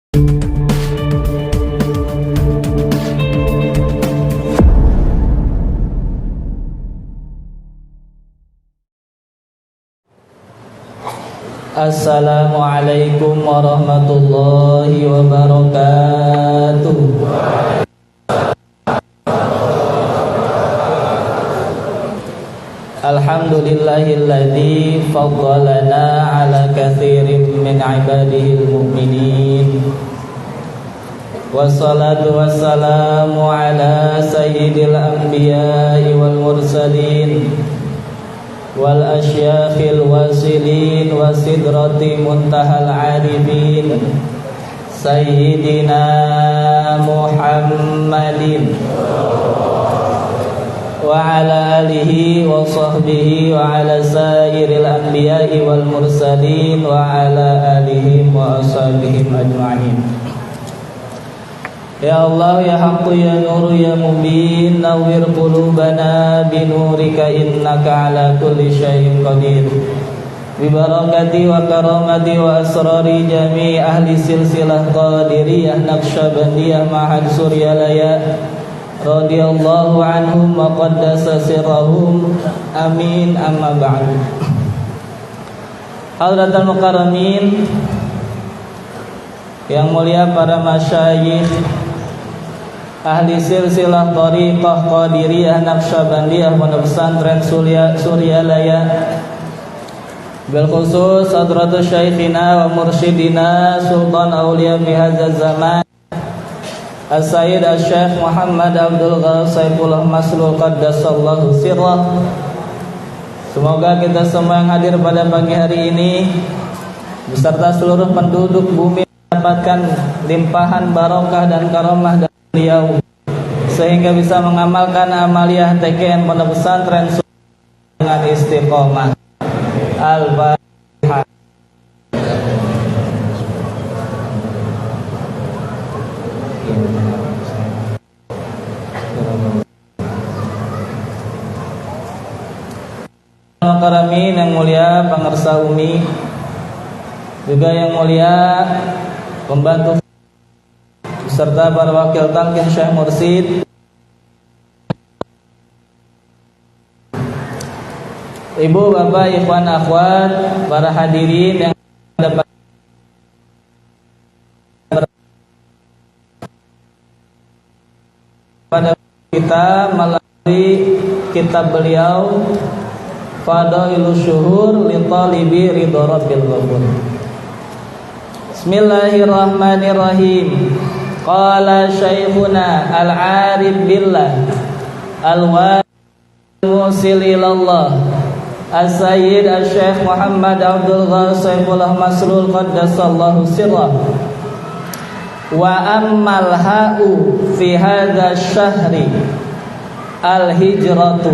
Assalamualaikum warahmatullahi wabarakatuh. Alhamdulillahilladzi faddalana ala katsirin min ibadihil mu'minin. Wassalatu wassalamu ala sayyidil anbiya'i wal mursalin wal asyakhil wasilin wa sidrati muntahal arifin sayyidina Muhammadin wa ala alihi wa sahbihi wa ala sairil anbiya'i wal mursalin wa ala alihim wa ashabihim ajma'in. Ya Allah ya Haqqu ya Nur ya Mubin, nawwir qulubana binurika innaka ala kulli syai'in qadir. Bi barakati wa karamati wa asrari jami' ahli silsilah qadiriyah naqsyabandiyah ma'had suryalaya radhiyallahu anhum wa qaddasa sirrahum amin amma ba'du. Hadratul mukarramin, yang mulia para masyayikh ahli silsilah thariqah qadiriyah naqsyabandiyah pondok pesantren Suryalaya, bil khusus hadratus syekhina wa mursyidina sultan auliya fi hadzal zaman as-sayyid asy-syekh Muhammad Abdul Ghaus Saifullah Maslul qaddasallahu sirrah. Semoga kita semua yang hadir pada pagi hari ini beserta seluruh penduduk bumi mendapatkan limpahan barokah dan karamah dari beliau sehingga bisa mengamalkan amaliyah TKN Pondok Pesantren dengan istiqomah. Al-Fatihah. Karamin yang mulia pengersa Umi, juga yang mulia pembantu serta para wakil talqin Syekh Mursid, ibu bapak ikhwan akhwat, para hadirin yang dapat pada kita melalui kitab beliau Fadailus Syuhur li Talibi Ridha Rabbil Ghafur. Bismillahirrahmanirrahim. Qala syekhuna al-arif billah al-wasil ilallah as-sayyid asy-syekh Muhammad Abdul Ghaus Saifullah Maslul qaddasallahu sirrah. Wa ammal ha'u fi hadza syahri al-hijratu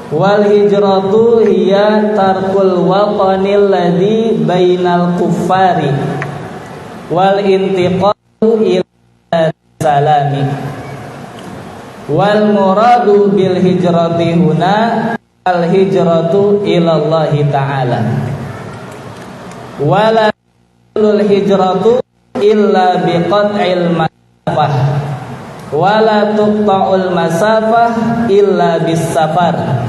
wal hijratu hiya tarkul watanil ladzi bainal kuffari wal intiqal ila salami wal muradu bil hijrati huna al hijratu ila Allah ta'ala wala al hijratu illa biqat'il masafah wala tuqta'ul masafah illa bis safar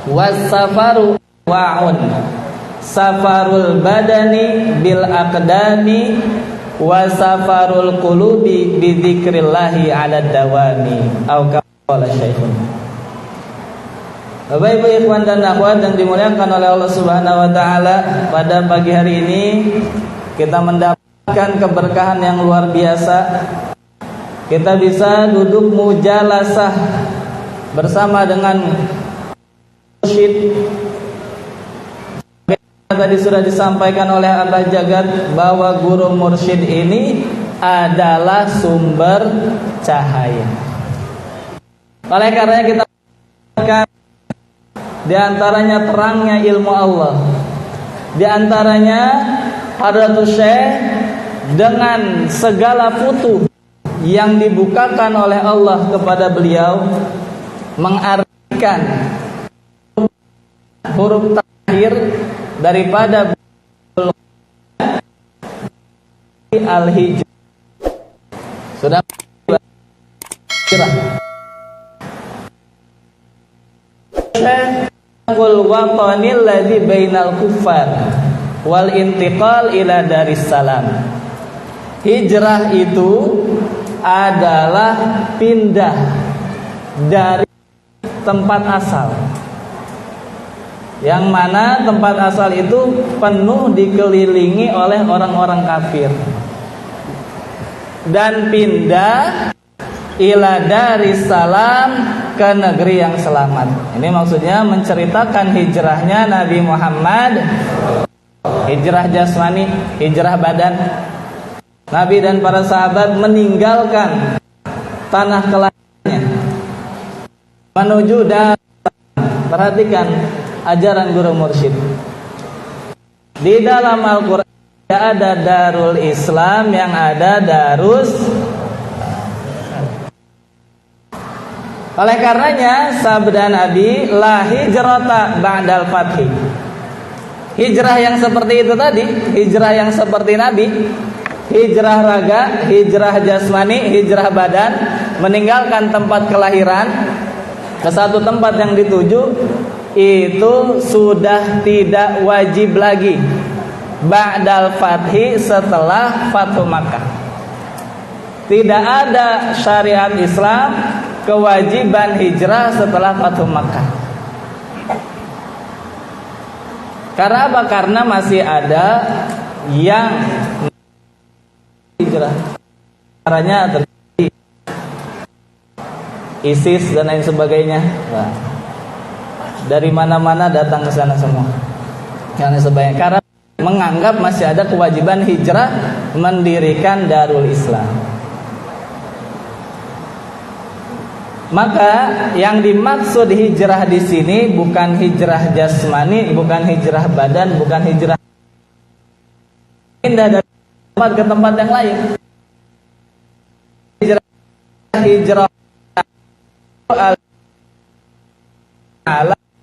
was safaru wa'un safarul badani bil aqdami wa safarul qulubi bi dzikrillahi 'ala dawami au qala syaikhun. Bapak Ibu ikhwan dan akhwat yang dimuliakan oleh Allah Subhanahu wa taala, pada pagi hari ini kita mendapatkan keberkahan yang luar biasa. Kita bisa duduk mujalasah bersama dengan mursyid. Tadi sudah disampaikan oleh Abah Jagat bahwa guru mursyid ini adalah sumber cahaya. Oleh karenanya kita akan di antaranya terangnya ilmu Allah, di antaranya Hadratus Syekh dengan segala futuh yang dibukakan oleh Allah kepada beliau mengartikan huruf terakhir daripada al-hijrah. Sudah hijrah. Syaikhul watanil ladzi bainal kuffar wal intiqal ila darissalam. Hijrah itu adalah pindah dari tempat asal, yang mana tempat asal itu penuh dikelilingi oleh orang-orang kafir, dan pindah ila darissalam, ke negeri yang selamat. Ini maksudnya menceritakan hijrahnya Nabi Muhammad, hijrah jasmani, hijrah badan. Nabi dan para sahabat meninggalkan tanah kelahirannya menuju dar. Perhatikan ajaran guru mursyid. Di dalam Al-Quran tidak ada darul Islam, yang ada darus. Oleh karenanya sabda Nabi, la hijrata ba'dal fathi. Hijrah yang seperti itu tadi, hijrah yang seperti Nabi, hijrah raga, hijrah jasmani, hijrah badan, meninggalkan tempat kelahiran ke satu tempat yang dituju, itu sudah tidak wajib lagi ba'dal fathi, setelah Fathu Makkah. Tidak ada syariat Islam kewajiban hijrah setelah Fathu Makkah. Karena apa? Karena masih ada yang hijrah, caranya terjadi ISIS dan lain sebagainya. Nah, dari mana-mana datang ke sana semua. Yang sebagainya. Karena menganggap masih ada kewajiban hijrah mendirikan Darul Islam. Maka yang dimaksud hijrah di sini bukan hijrah jasmani, bukan hijrah badan, bukan hijrah pindah dari tempat ke tempat yang lain. Hijrah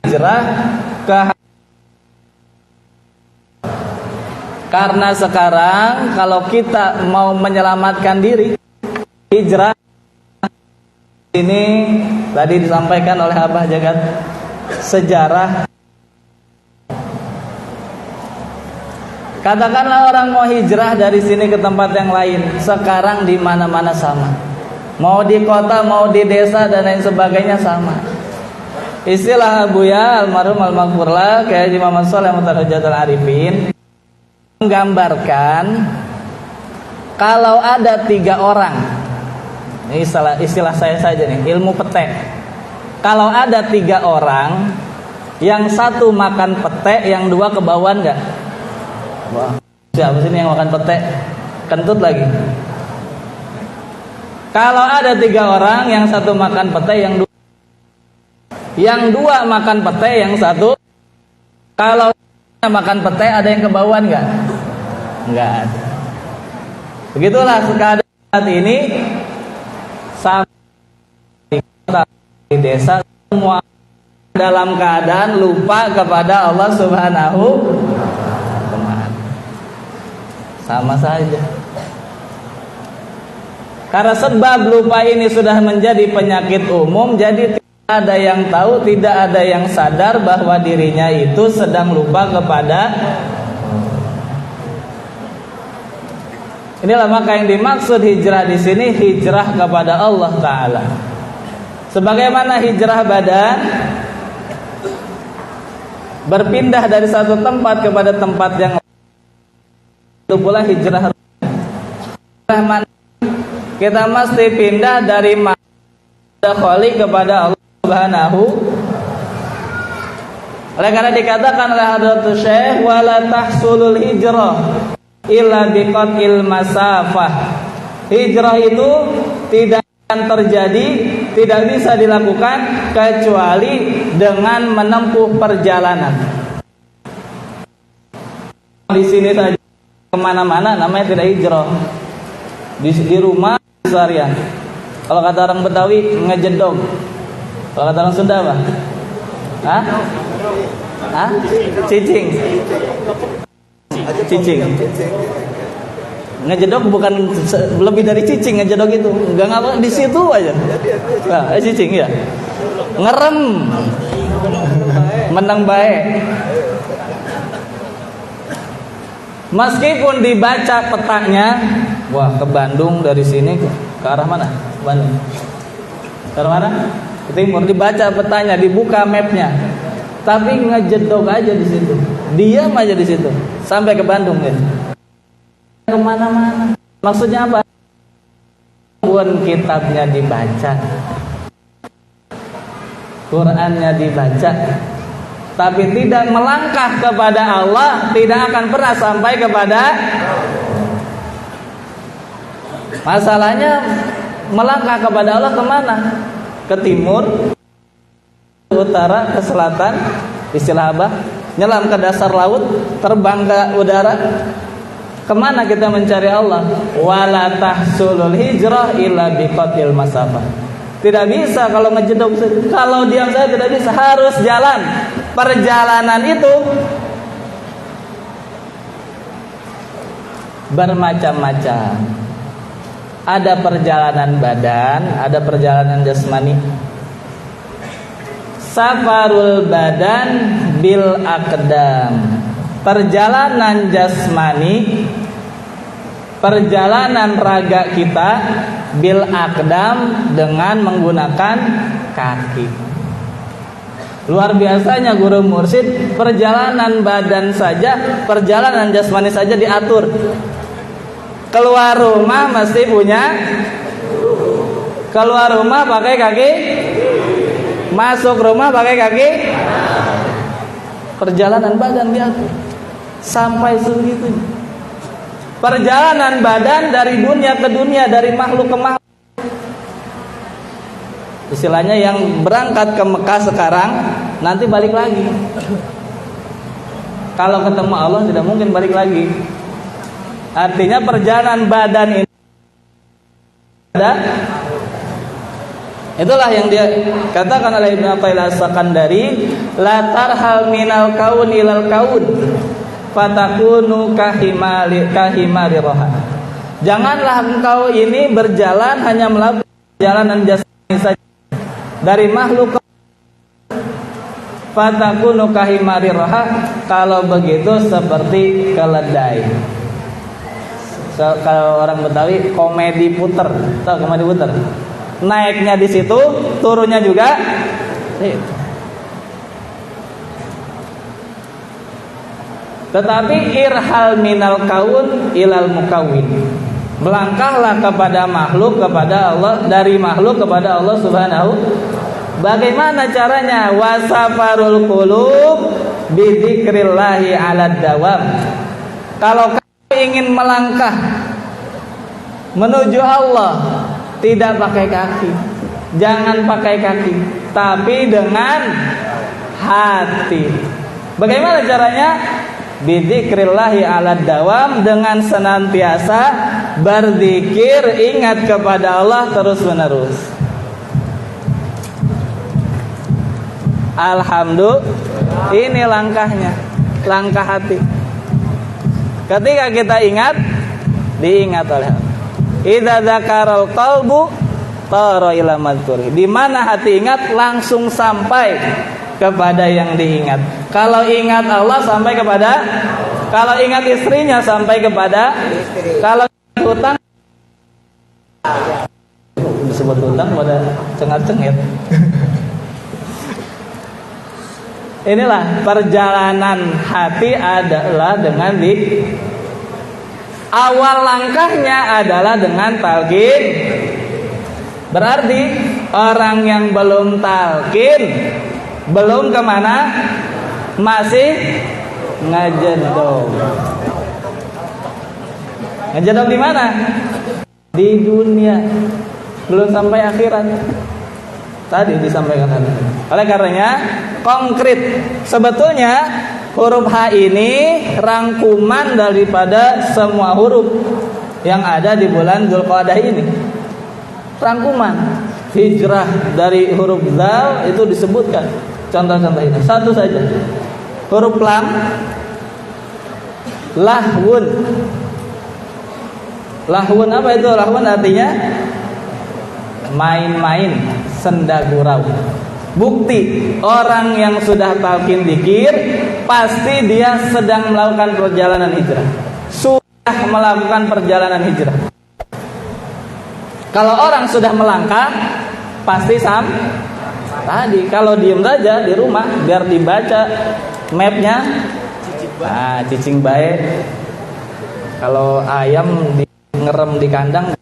hijrah ke, karena sekarang kalau kita mau menyelamatkan diri, hijrah ini tadi disampaikan oleh Abah Jagat, sejarah. Katakanlah orang mau hijrah dari sini ke tempat yang lain, sekarang di mana-mana sama. Mau di kota, mau di desa dan lain sebagainya sama. Istilah Buya almarhum al-maghfurlah Kyai Haji Muhammad Shalih Mutarhajatul Arifin menggambarkan kalau ada 3 orang, ini istilah saya saja nih, ilmu petek. Kalau ada 3 orang, yang satu makan petek, yang 2 kebauan nggak? Wah, siapa sini yang makan petek? Kentut lagi. Kalau ada 3 orang, yang satu makan petek, yang dua makan petek, yang satu. Kalau makan petek, ada yang kebauan nggak? Nggak ada. Begitulah keadaan saat ini. Di desa semua dalam keadaan lupa kepada Allah Subhanahu wa ta'ala. Sama saja. Karena sebab lupa ini sudah menjadi penyakit umum, jadi tidak ada yang tahu, tidak ada yang sadar bahwa dirinya itu sedang lupa kepada. Inilah maka yang dimaksud hijrah di sini, hijrah kepada Allah Ta'ala. Sebagaimana hijrah badan, berpindah dari satu tempat kepada tempat yang lain, itu pula hijrah. Kita mesti pindah dari khali kepada Allah Subhanahu. Oleh karena dikatakan oleh Hadratus Syekh, wala tahsulul hijrah illa biqatil masafah. Hijrah itu tidak akan terjadi, tidak bisa dilakukan kecuali dengan menempuh perjalanan. Di sini saja kemana-mana namanya tidak hijrah. Di rumah seharian. Kalau kata orang Betawi ngejedong. Kalau kata orang Sunda apa? Hah? Cicing. Cicing. Ngejedok bukan lebih dari cicing, ngejedok itu enggak ngapa di situ aja. Nah, cicing ya. Ngerem. Menang baik. Meskipun dibaca petanya, wah ke Bandung dari sini ke arah mana? Bandung. Ke arah mana? Ke timur. Dibaca petanya, dibuka mapnya. Tapi ngejedok aja di situ. Diam aja di situ sampai ke Bandung ya. Kemana-mana. Maksudnya apa? Pun kitabnya dibaca, Qurannya dibaca, tapi tidak melangkah kepada Allah, tidak akan pernah sampai kepada. Masalahnya melangkah kepada Allah kemana? Ke timur, ke utara, ke selatan. Istilah apa? Nyelam ke dasar laut, terbang ke udara. Kemana kita mencari Allah? Wala tahsulul hijrah illa biqatil masafah. Tidak bisa kalau ngejedok, kalau diam saja tidak bisa, harus jalan. Perjalanan itu bermacam-macam. Ada perjalanan badan, ada perjalanan jasmani. Safarul badan bil aqdam. Perjalanan jasmani, perjalanan raga kita bil aqdam, dengan menggunakan kaki. Luar biasanya guru mursyid, perjalanan badan saja, perjalanan jasmani saja diatur. Keluar rumah mesti punya, keluar rumah pakai kaki, masuk rumah pakai kaki. Perjalanan badan diatur sampai segitu. Perjalanan badan dari dunia ke dunia, dari makhluk ke makhluk. Istilahnya yang berangkat ke Mekah sekarang nanti balik lagi. Kalau ketemu Allah tidak mungkin balik lagi. Artinya perjalanan badan ini ada. Itulah yang dia katakan oleh Ibnu Athaillah As-Sakandari, la tarhal minal kaun ilal kaun fatakunu kahimari roha. Janganlah engkau ini berjalan hanya melalui perjalanan jasmani saja, dari makhluk ke fatakunu kahimari roha. Kalau begitu seperti keledai. Kalau orang Betawi komedi puter, tahu komedi puter? Naiknya di situ, turunnya juga. Tetapi irhal minal kaun ilal mukawin. Melangkahlah kepada makhluk, kepada Allah, dari makhluk kepada Allah Subhanahu. Bagaimana caranya? Wasafarul qulub bidzikrillahi 'alad dawam. Kalau kamu ingin melangkah menuju Allah, tidak pakai kaki, jangan pakai kaki, tapi dengan hati. Bagaimana caranya? Bidzikrillahi 'alad dawam, dengan senantiasa berzikir, ingat kepada Allah terus menerus. Alhamdulillah, ini langkahnya, langkah hati. Ketika kita ingat, diingat oleh Allah. Idza dzakaral qalbu tara ila madhkuri. Di mana hati ingat, langsung sampai kepada yang diingat. Kalau ingat Allah sampai kepada, kalau ingat istrinya sampai kepada, kalau hutang disebut hutang pada cengat-cengit. Inilah perjalanan hati adalah dengan di awal langkahnya adalah dengan talqin. Berarti orang yang belum talqin, belum kemana? Masih ngejedok. Ngejedok di mana? Di dunia, belum sampai akhirat. Tadi disampaikan tadi. Oleh karenanya konkret, sebetulnya huruf H ini rangkuman daripada semua huruf yang ada di bulan Dzulqa'dah ini. Rangkuman hijrah dari huruf Dzal itu disebutkan. Contoh-contohnya satu saja. Huruf lam, lahwun. Lahwun apa itu? Lahwun artinya main-main, senda gurau. Bukti orang yang sudah talqin dzikir pasti dia sedang melakukan perjalanan hijrah. Sudah melakukan perjalanan hijrah. Kalau orang sudah melangkah pasti tadi. Kalau diem saja di rumah biar dibaca mapnya, cicing baik. Kalau ayam ngerem di kandang.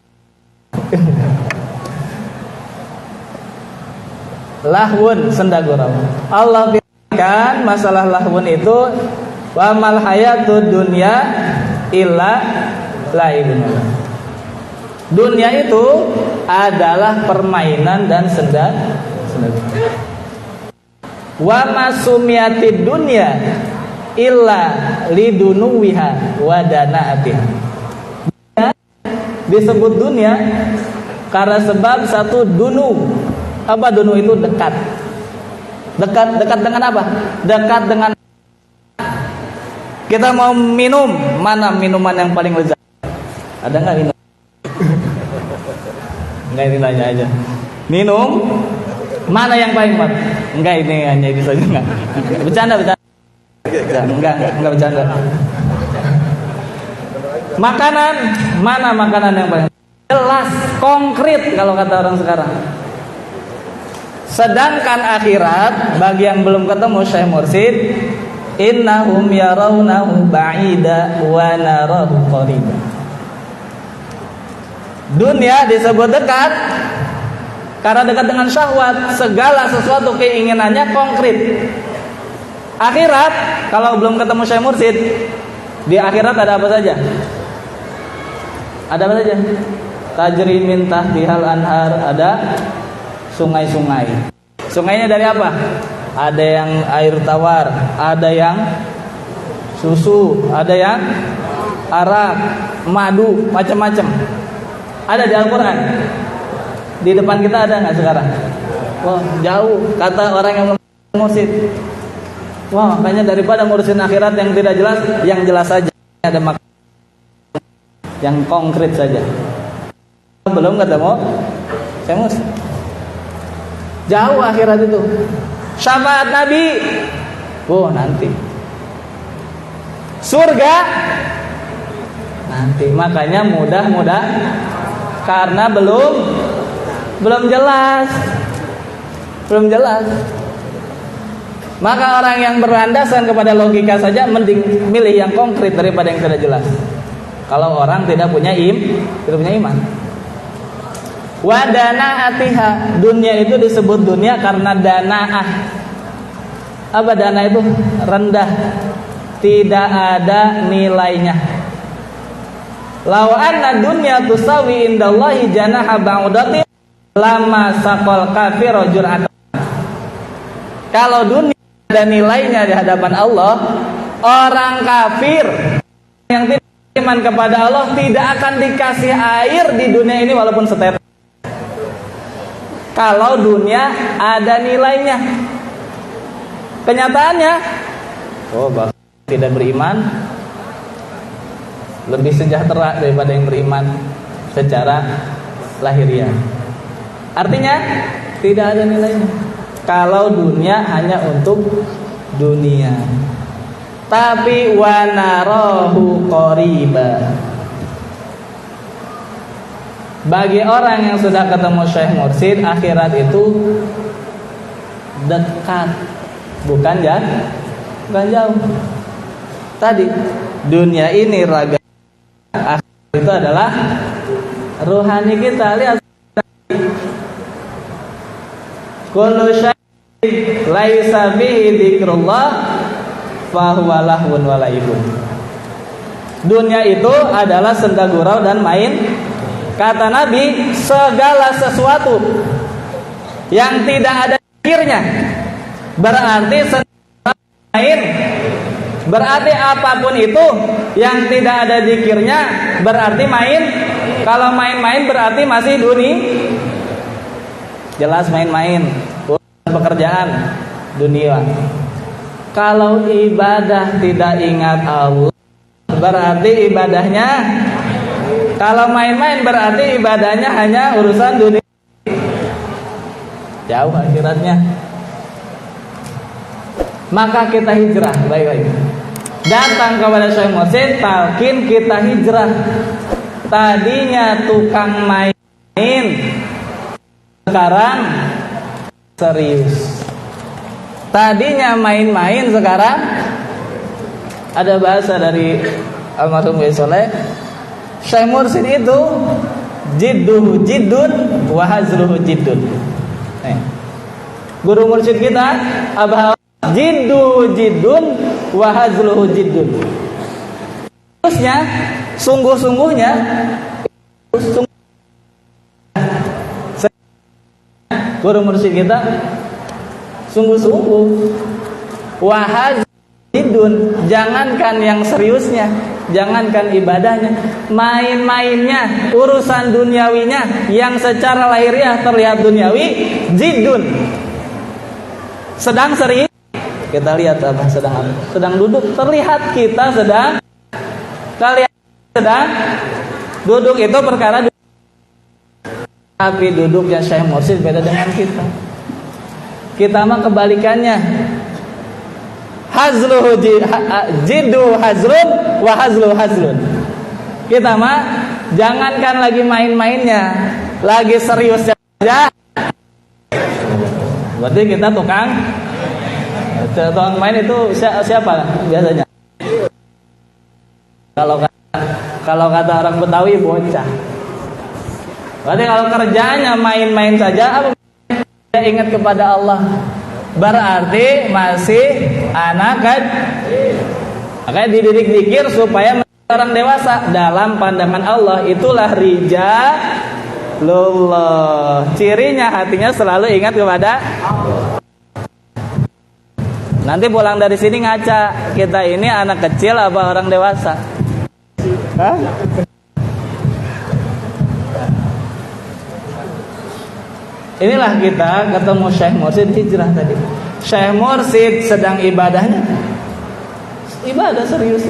Lahwun, senda gurau. Allah firmankan masalah lahwun itu, wa mal hayatud dunya illa laibun. Dunia itu adalah permainan dan senda. Wa masumiyatid dunya illa lidunuwiha wa danaatiha. Disebut dunia karena sebab satu dunu. Apa dunu itu? Dekat. Dekat dengan apa? Dekat dengan kita mau minum, mana minuman yang paling lezat? Ada nggak minum? Enggak, ini nanya aja. Minum mana yang paling mantap? Enggak, ini hanya itu saja. Enggak. Bercanda. Enggak bercanda. Makanan, mana makanan yang paling jelas, konkret kalau kata orang sekarang. Sedangkan akhirat bagi yang belum ketemu Syekh Mursid, innahum yarawnahu ba'ida wa narahu qariba. Dunia disebut dekat karena dekat dengan syahwat, segala sesuatu keinginannya konkret. Akhirat kalau belum ketemu Syekh Mursid, di akhirat ada apa saja? Ada apa saja? Tajri min tahtihal anhar, ada sungai-sungai. Sungainya dari apa? Ada yang air tawar, ada yang susu, ada yang arak, madu, macam-macam. Ada di Al-Quran. Di depan kita ada nggak sekarang? Wah, jauh. Kata orang yang mursid. Wah, makanya daripada ngurusin akhirat yang tidak jelas, yang jelas saja. Ada yang konkret saja. Belum ketemu Syekh Mursid. Jauh akhirat itu. Syafaat Nabi, nanti. Surga nanti. Makanya mudah-mudah karena belum jelas. Maka orang yang berlandasan kepada logika saja mending milih yang konkret daripada yang tidak jelas. Kalau orang tidak punya iman. Wa danaatiha, dunia itu disebut dunia karena danaah. Apa dana itu? Rendah, tidak ada nilainya. Lau anna dunya tusawi indallahi janaha ba'udatin lama saqal kafiru jur'atan. Kalau dunia ada nilainya di hadapan Allah, orang kafir yang tidak beriman kepada Allah tidak akan dikasih air di dunia ini walaupun setetes. Kalau dunia ada nilainya. Kenyataannya, bahkan tidak beriman lebih sejahtera daripada yang beriman secara lahiriah. Artinya tidak ada nilainya. Kalau dunia hanya untuk dunia. Tapi wa narahu qariba. Bagi orang yang sudah ketemu Syekh Mursid, akhirat itu dekat, bukan jauh. Tadi dunia ini raga, akhirat itu adalah ruhani kita. Lihat, kullu syai'in laisa fihi dzikrullah fa huwa lahwun wa laibun. Dunia itu adalah senda gurau dan main. Kata Nabi, segala sesuatu yang tidak ada zikirnya berarti main. Berarti apapun itu yang tidak ada zikirnya berarti main. Kalau main-main berarti masih dunia. Jelas main-main, pekerjaan dunia. Kalau ibadah tidak ingat Allah berarti ibadahnya Kalau main-main berarti ibadahnya hanya urusan dunia, jauh akhiratnya. Maka kita hijrah, baik-baik. Datang kepada Syekh Mursyid, talqin kita hijrah. Tadinya tukang main, sekarang serius. Tadinya main-main, sekarang ada bahasa dari almarhum Gus Soleh, Syekh Mursyid itu jidduhu jiddun wa hazluhu jiddun. Guru mursyid kita Abah jiddu jiddun wa hazluhu jiddun. Terusnya sungguh-sungguhnya guru mursyid kita sungguh-sungguh. Wa hazluhu, jangankan yang seriusnya, jangankan ibadahnya, main-mainnya, urusan duniawinya yang secara lahiriah terlihat duniawi, jiddun. Sedang serius. Kita lihat apa? Sedang duduk, terlihat kita sedang duduk, itu perkara duduk. Tapi duduknya Syekh Mursyid beda dengan kita. Kita mah kebalikannya. Hazluhu jiddu hazlun wa hazlu hazlun. Kita mah jangankan lagi main-mainnya, lagi serius saja. Berarti kita tukang main itu siapa biasanya? Kalau kata orang Betawi, bocah. Berarti kalau kerjanya main-main saja, apa ingat kepada Allah, berarti masih anak kan? Makanya dididik zikir supaya menjadi orang dewasa dalam pandangan Allah. Itulah rijalullah. Cirinya hatinya selalu ingat kepada Allah. Nanti pulang dari sini ngaca, kita ini anak kecil apa orang dewasa? Hah? Inilah kita ketemu Syekh Mursyid hijrah tadi. Syekh Mursyid sedang ibadahnya, ibadah serius.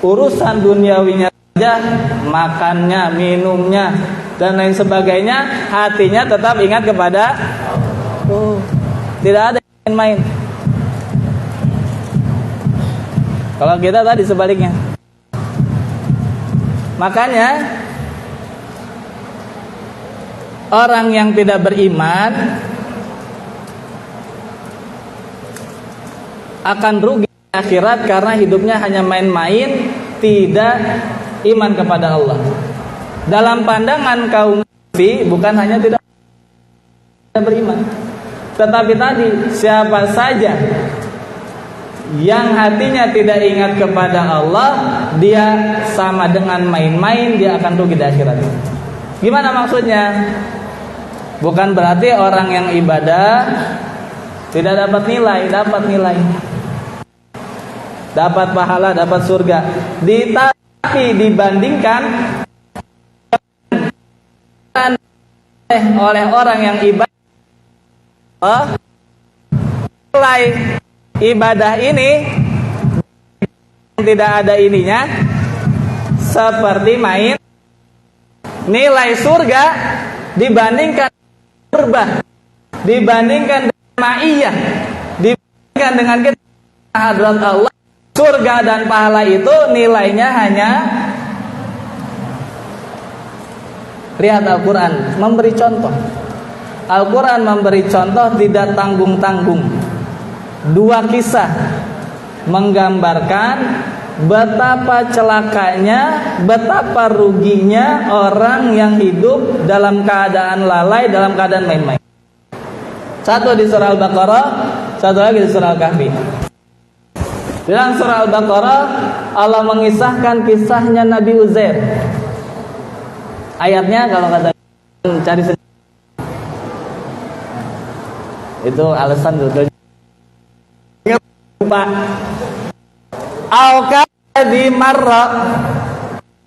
Urusan duniawinya saja, makannya, minumnya, dan lain sebagainya, hatinya tetap ingat kepada tidak ada main-main. Kalau kita tadi sebaliknya. Makanya orang yang tidak beriman akan rugi akhirat karena hidupnya hanya main-main, tidak iman kepada Allah. Dalam pandangan kaum Sufi bukan hanya tidak beriman, tetapi tadi siapa saja yang hatinya tidak ingat kepada Allah, dia sama dengan main-main, dia akan rugi di akhirat. Gimana maksudnya? Bukan berarti orang yang ibadah tidak dapat nilai, dapat pahala, dapat surga. Tapi dibandingkan oleh orang yang ibadah, nilai ibadah ini tidak ada ininya, seperti main. Nilai surga dibandingkan kurban, dibandingkan dengan ma'iyah, dibandingkan dengan kita hadrat Allah, surga dan pahala itu nilainya hanya. Lihat Al-Quran memberi contoh. Al-Quran memberi contoh tidak tanggung-tanggung. Dua kisah menggambarkan betapa celakanya, betapa ruginya orang yang hidup dalam keadaan lalai, dalam keadaan main-main. Satu di surah Al-Baqarah, satu lagi di surah Al-Kahfi. Dalam surah Al-Baqarah Allah mengisahkan kisahnya Nabi Uzair. Ayatnya kalau kata cari sendiri. Itu alasan dulu. Pak Al-Qadi marra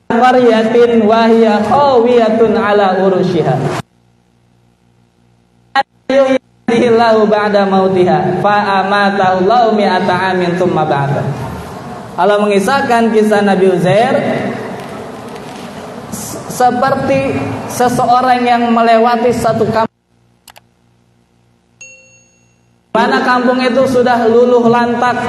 qaryatin wa hiya khawiyatun ala urushiha yuhyillahu ba'da mautiha fa amatahu Allahu mi'ata amin tsumma ba'atha. Allah mengisahkan kisah Nabi Uzair seperti seseorang yang melewati satu kampung, mana kampung itu sudah luluh lantak,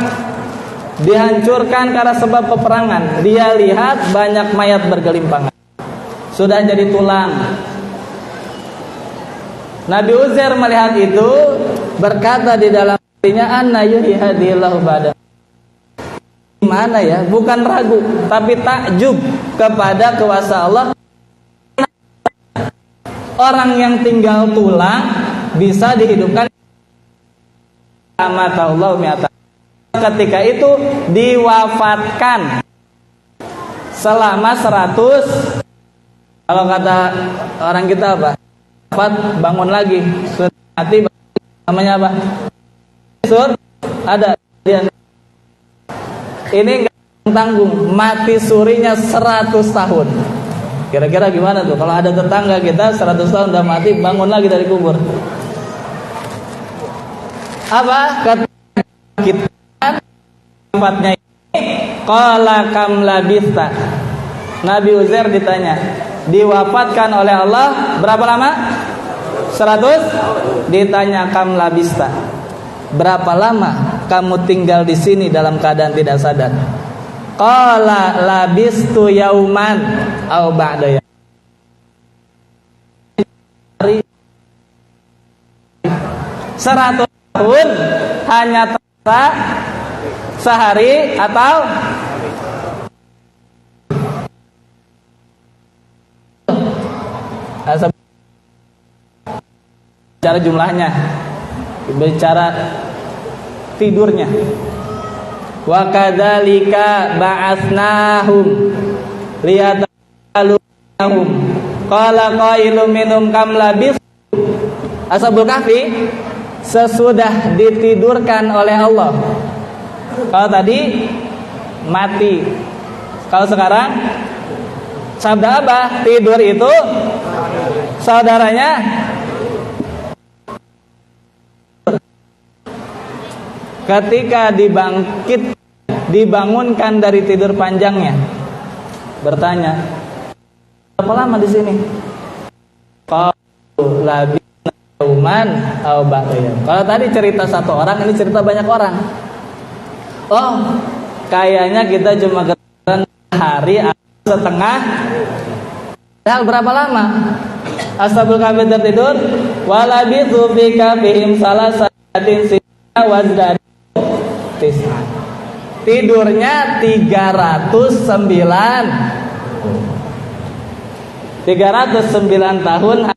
dihancurkan karena sebab peperangan. Dia lihat banyak mayat bergelimpangan, sudah jadi tulang. Nabi Uzair melihat itu, berkata di dalam hatinya, anna yuhyi hadhillahu ba'da. Gimana ya? Bukan ragu, tapi takjub kepada kuasa Allah. Orang yang tinggal tulang bisa dihidupkan. Ketika itu diwafatkan selama 100. Kalau kata orang kita apa? Wafat bangun lagi, mati namanya apa? Sur ada. Ini enggak tanggung, mati surinya 100 tahun. Kira-kira gimana tuh? Kalau ada tetangga kita 100 tahun udah mati, bangun lagi dari kubur. Apa? Kata kita tempatnya ini, qala kam labista. Nabi Uzair ditanya, diwafatkan oleh Allah berapa lama? 100. Ditanya kam labista, berapa lama kamu tinggal di sini dalam keadaan tidak sadar? Qala labistu yauman au ba'da yaum. 100 tahun hanya terasa sehari atau bicara jumlahnya, bicara tidurnya. Wa kadzalika ba'atsnahum liyataluhum qala qailum minhum kam labis. Ashabul Kahfi sesudah ditidurkan oleh Allah. Kalau tadi mati, kalau sekarang sabda apa? Tidur itu saudaranya. Ketika dibangunkan dari tidur panjangnya, bertanya, berapa lama di sini? Qalu labisna yauman aw ba'da yaum. Kalau tadi cerita satu orang, ini cerita banyak orang. Oh, kayaknya kita cuma ketemuan hari atau setengah. Hal berapa lama? Ashabul Kahfi tertidur, walabithu fi kahfihim salasatin sina wazdad. Tidurnya 309 tahun,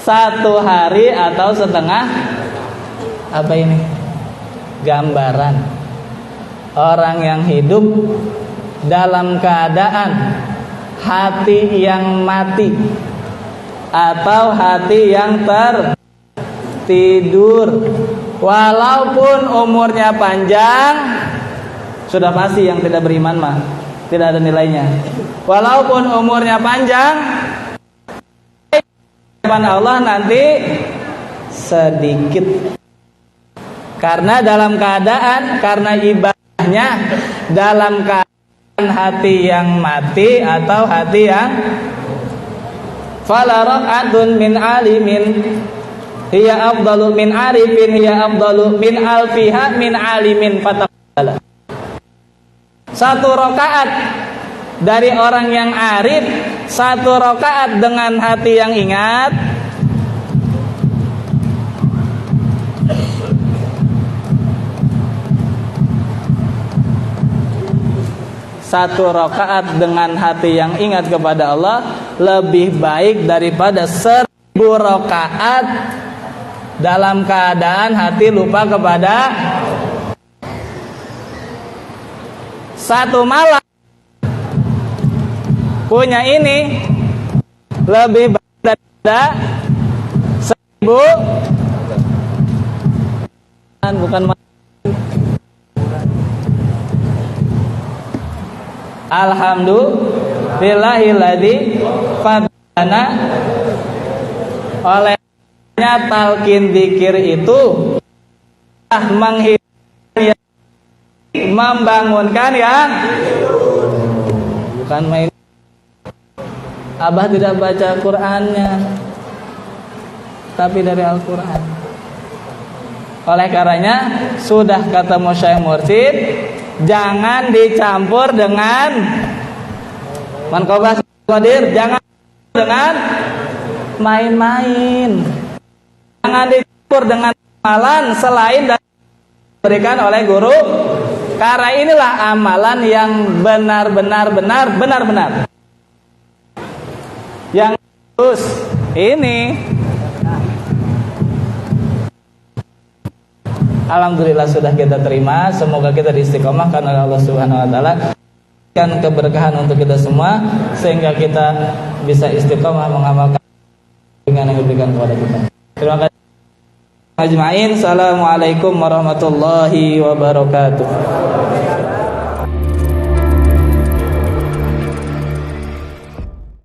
satu hari atau setengah. Apa ini? Gambaran orang yang hidup dalam keadaan hati yang mati atau hati yang tertidur. Walaupun umurnya panjang, sudah pasti yang tidak beriman mah tidak ada nilainya. Walaupun umurnya panjang, hadapan Allah nanti sedikit. Karena dalam keadaan, karena ibadahnya dalam keadaan hati yang mati atau hati yang fala raq'atun min alimin hiya afdalu min arifin hiya afdalu min alfiha min alimin fataqala. Satu rakaat dari orang yang arif, satu rakaat dengan hati yang ingat, satu rakaat dengan hati yang ingat kepada Allah lebih baik daripada 1000 rakaat dalam keadaan hati lupa kepada. Satu malam punya ini lebih baik daripada 1000. Bukan alhamdulillahilladzi fadana. Olehnya talqin zikir itu menghidupkan, membangunkan yang bukan main. Abah tidak baca Qur'annya, tapi dari Al-Quran. Oleh karenanya sudah kata Syekh Mursyid, jangan dicampur dengan manqabah qadir, jangan dengan main-main, jangan dicampur dengan amalan selain dari diberikan oleh guru. Karena inilah amalan yang benar-benar yang terus ini. Alhamdulillah sudah kita terima. Semoga kita istiqomahkan oleh Allah Subhanahu wa taala, berikan keberkahan untuk kita semua sehingga kita bisa istiqomah mengamalkan dengan yang diberikan kepada kita. Terima kasih. Ajma'in. Assalamualaikum warahmatullahi wabarakatuh.